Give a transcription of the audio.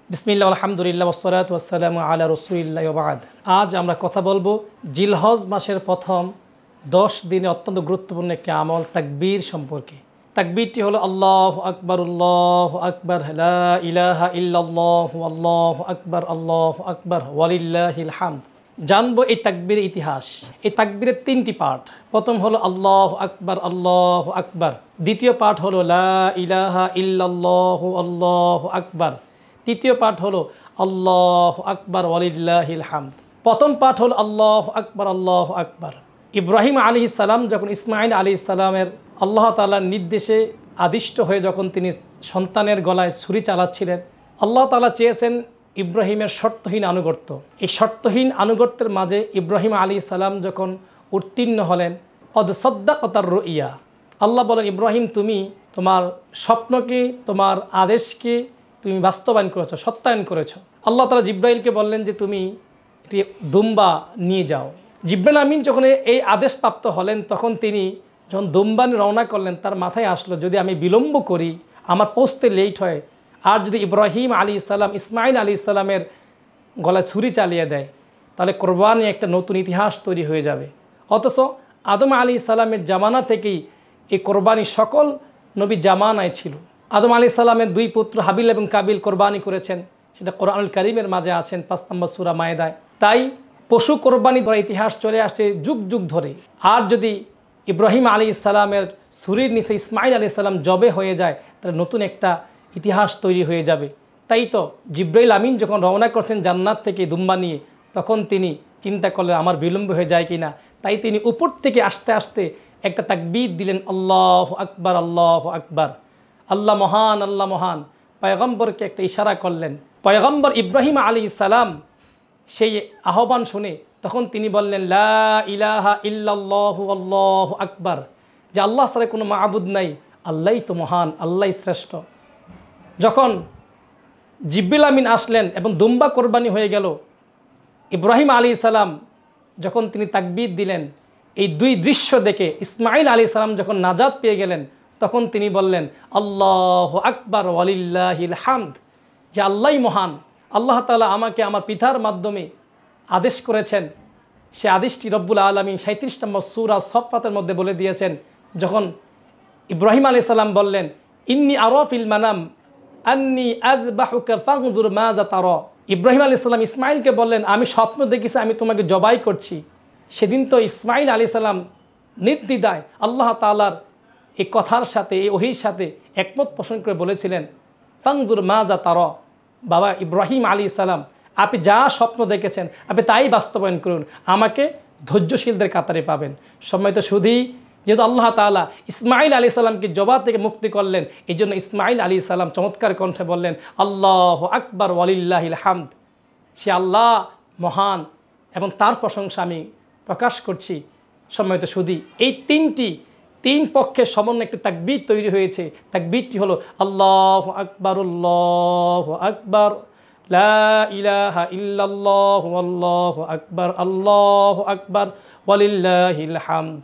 বিসমিল্লাহ আলহামদুলিল্লাহ ওয়াসসালাতু ওয়াসসালামু আলা রাসূলিল্লাহ ওয়া বা'দ। আজ আমরা কথা বলবো জিলহজ মাসের প্রথম 10 দিনে অত্যন্ত গুরুত্বপূর্ণ একটি আমল তাকবীর সম্পর্কে। তাকবীরটি হলো আল্লাহু আকবার লা ইলাহা ইল্লাল্লাহু আল্লাহু আকবার ওয়ালিল্লাহিল হামদ। জানবো এই তাকবীরের ইতিহাস। এই তাকবীরের 3টি পার্ট। প্রথম হলো আল্লাহু আকবার, দ্বিতীয় পার্ট হলো লা ইলাহা ইল্লাল্লাহু আল্লাহু আকবার, তৃতীয় পাঠ হলো আল্লাহু আকবার ওয়ালিল্লাহিল হামদ। প্রথম পাঠ হলো আল্লাহু আকবার। ইব্রাহিম আলাইহিস সালাম যখন ইসমাঈল আলাইহিস সালামের আল্লাহ তাআলার নির্দেশে আদিষ্ট হয়ে যখন তিনি সন্তানের গলায় ছুরি চালাচ্ছিলেন, আল্লাহ তাআলা চেয়েছেন ইব্রাহিমের শর্তহীন আনুগত্য। এই শর্তহীন আনুগত্যের মাঝে ইব্রাহিম আলাইহিস সালাম যখন উত্তীর্ণ হলেন, কদ সাদ্দাকাতার রুইয়া, আল্লাহ বলেন ইব্রাহিম তুমি তোমার স্বপ্নকে, তোমার আদেশকে তুমি বাস্তবায়ন করেছো, সত্যায়ন করেছো। আল্লাহ তাআলা জিব্রাইলকে বললেন যে তুমি একটি দুম্বা নিয়ে যাও। জিব্রাইল আমিন যখন এই আদেশ প্রাপ্ত হলেন, তখন তিনি যখন দুম্বা নিয়ে রওনা করলেন, তার মাথায় আসলো যদি আমি বিলম্ব করি, আমার পৌঁছতে লেট হয়, আর যদি ইব্রাহিম আলাইহিস সালাম ইসমাঈল আলাইহিস সালামের গলায় ছুরি চালিয়ে দেয়, তাহলে কোরবানির একটা নতুন ইতিহাস তৈরি হয়ে যাবে। অথচ আদম আলাইহিস সালামের জামানা থেকেই এই কোরবানি সকল নবী জামানায় ছিল। আদম আলাইহিস সালামের 2 পুত্র হাবিল এবং কাবিল কোরবানি করেছেন, সেটা কোরআনুল কারীমের মাঝে আছেন 5 নম্বর সূরা মায়েদায়। তাই পশু কোরবানি করার ইতিহাস চলে আসছে যুগ যুগ ধরে। আর যদি ইব্রাহিম আলাইহিস সালামের ছুরির নিচে ইসমাঈল আলাইহিস সালাম জবে হয়ে যায়, তাহলে নতুন একটা ইতিহাস তৈরি হয়ে যাবে। তাই তো জিব্রাইল আমিন যখন রওনা করছেন জান্নাত থেকে দুম্বা নিয়ে, তখন তিনি চিন্তা করলেন আমার বিলম্ব হয়ে যায় কিনা। তাই তিনি উপর থেকে আস্তে আস্তে একটা তাকবীর দিলেন, আল্লাহু আকবার আল্লাহু আকবার, আল্লাহ মহান, আল্লাহ মহান। পয়গম্বরকে একটা ইশারা করলেন। পয়গম্বর ইব্রাহিম আলাইহিস সালাম সেই আহ্বান শুনে তখন তিনি বললেন লা ইলাহা ইল্লাল্লাহু আল্লাহু আকবার, যে আল্লাহ ছাড়া কোনো মাবুদ নাই, আল্লাহই তো মহান, আল্লাহই শ্রেষ্ঠ। যখন জিব্রিল আমিন আসলেন এবং দুম্বা কোরবানি হয়ে গেল, ইব্রাহিম আলাইহিস সালাম যখন তিনি তাকবীর দিলেন, এই 2 দৃশ্য দেখে ইসমাঈল আলাইহিস সালাম যখন নাজাত পেয়ে গেলেন, তখন তিনি বললেন আল্লাহু আকবার ওয়ালিল্লাহিল হামদ, যে আল্লাহই মহান। আল্লাহ তাআলা আমাকে আমার পিতার মাধ্যমে আদেশ করেছেন। সে আদেশটি রব্বুল আলামিন 37 নম্বর সূরা সফফাতের মধ্যে বলে দিয়েছেন। যখন ইব্রাহিম আলাইহিস সালাম বললেন ইন্নী আরা ফিল মানাম আন্নী আযবাহুকা ফানজুর মাযা তারা, ইব্রাহিম আলাইহিস সালাম ইসমাঈলকে বললেন আমি স্বপ্ন দেখেছি আমি তোমাকে জবাই করছি। সেদিন তো ইসমাঈল আলাইহিস সালাম নির্দ্বিধায় আল্লাহ তাআলার এই কথার সাথে, এই ওহীর সাথে একমত পোষণ করে বলেছিলেন ফানজুর মাযা তারা, বাবা ইব্রাহিম আলাইহিস সালাম আপনি যা স্বপ্ন দেখেছেন আপনি তাই বাস্তবায়ন করুন, আমাকে ধৈর্যশীলদের কাতারে পাবেন। সম্মানিত সুধী, যেহেতু আল্লাহ তাআলা ইসমাঈল আলাইহিস সালামকে জবা থেকে মুক্তি করলেন, এই জন্য ইসমাঈল আলাইহিস সালাম চমৎকার কণ্ঠে বললেন আল্লাহু আকবার ওয়ালিল্লাহিল হামদ, সে আল্লাহ মহান এবং তার প্রশংসা আমি প্রকাশ করছি। সম্মানিত সুধী, এই 3 পক্ষের সমন্বয়ে একটি তাকবীর তৈরি হয়েছে। তাকবীরটি হলো আল্লাহু আকবার লা ইলাহা ইল্লাল্লাহু আল্লাহু আকবার ওয়ালিল্লাহিল হামদ।